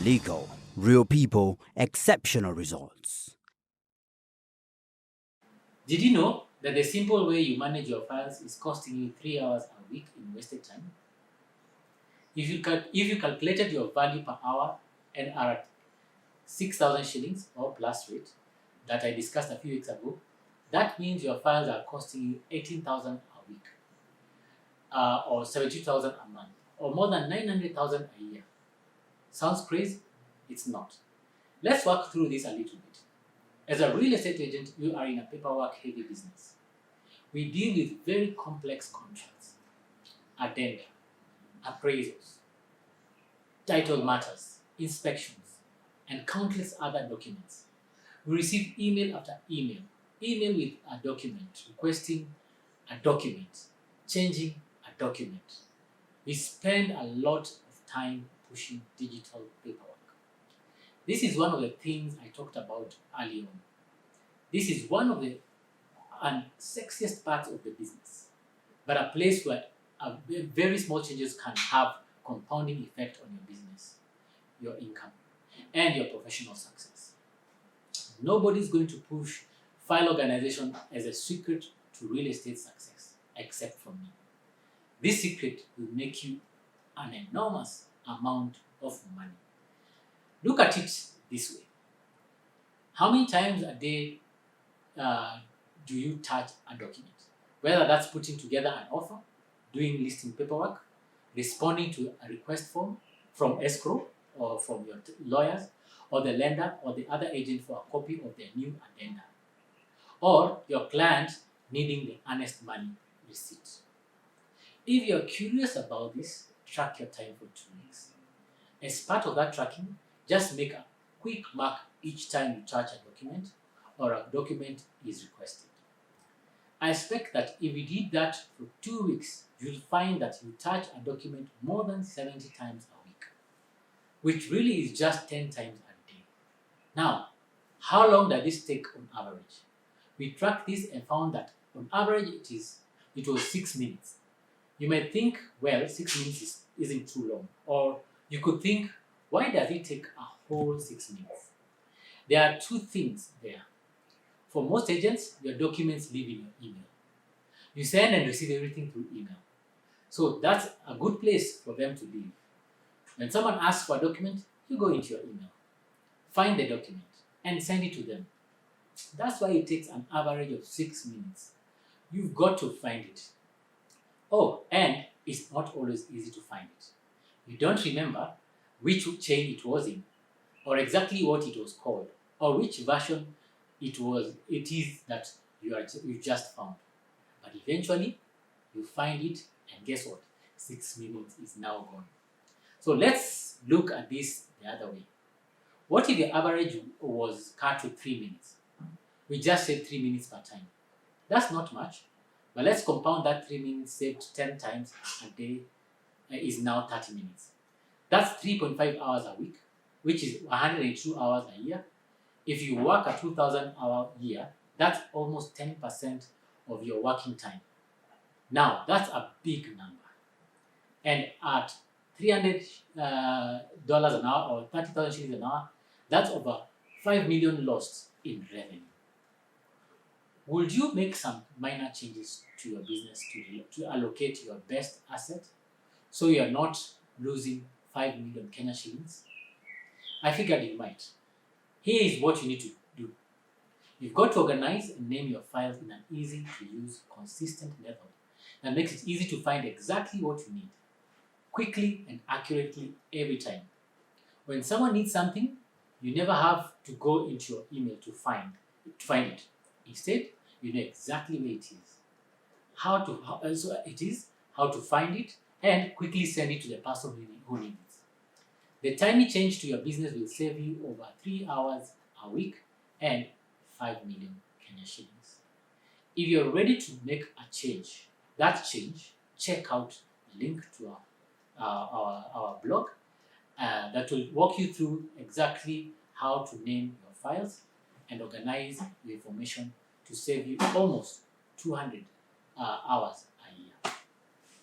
Legal, real people, exceptional results. Did you know that the simple way you manage your files is costing you 3 hours a week in wasted time? If you calculated your value per hour and are at 6,000 shillings or plus rate that I discussed a few weeks ago, that means your files are costing you 18,000 a week, or 72,000 a month, or more than 900,000 a year. Sounds crazy? It's not. Let's work through this a little bit. As a real estate agent, you are in a paperwork heavy business. We deal with very complex contracts, addenda, appraisals, title matters, inspections, and countless other documents. We receive email after email with a document, requesting a document, changing a document. We spend a lot of time pushing digital paperwork. This is one of the things I talked about early on. This is one of the sexiest parts of the business, but a place where very small changes can have compounding effect on your business, your income, and your professional success. Nobody's going to push file organization as a secret to real estate success except for me. This secret will make you an enormous amount of money. Look at it this way. How many times a day do you touch a document? Whether that's putting together an offer, doing listing paperwork, responding to a request form from escrow or from your lawyers, or the lender or the other agent for a copy of their new addenda, or your client needing the earnest money receipt. If you're curious about this, track your time for 2 weeks. As part of that tracking, just make a quick mark each time you touch a document or a document is requested. I expect that if you did that for 2 weeks, you'll find that you touch a document more than 70 times a week, which really is just 10 times a day. Now, how long does this take on average? We tracked this and found that on average it was 6 minutes. You may think, well, 6 minutes isn't too long. Or you could think, why does it take a whole 6 minutes? There are two things there. For most agents, your documents live in your email. You send and receive everything through email. So that's a good place for them to live. When someone asks for a document, you go into your email, find the document, and send it to them. That's why it takes an average of 6 minutes. You've got to find it. Oh, and it's not always easy to find it. You don't remember which chain it was in, or exactly what it was called, or which version it is that you just found. But eventually, you find it, and guess what? 6 minutes is now gone. So let's look at this the other way. What if the average was cut to 3 minutes? We just said 3 minutes per time. That's not much, but let's compound that 3 minutes saved 10 times a day is now 30 minutes. That's 3.5 hours a week, which is 102 hours a year. If you work a 2,000-hour year, that's almost 10% of your working time. Now, that's a big number. And at $300 an hour or 30,000 shillings an hour, that's over 5 million lost in revenue. Would you make some minor changes to your business to allocate your best asset so you are not losing 5 million Kenya shillings? I figured you might. Here is what you need to do. You've got to organize and name your files in an easy to use, consistent method that makes it easy to find exactly what you need, quickly and accurately every time. When someone needs something, you never have to go into your email to find it. Instead, you know exactly where it is, how to find it, and quickly send it to the person who needs it. The tiny change to your business will save you over 3 hours a week and 5 million Kenya shillings. If you're ready to make a change, check out the link to our blog that will walk you through exactly how to name your files and organize your information to save you almost 200 hours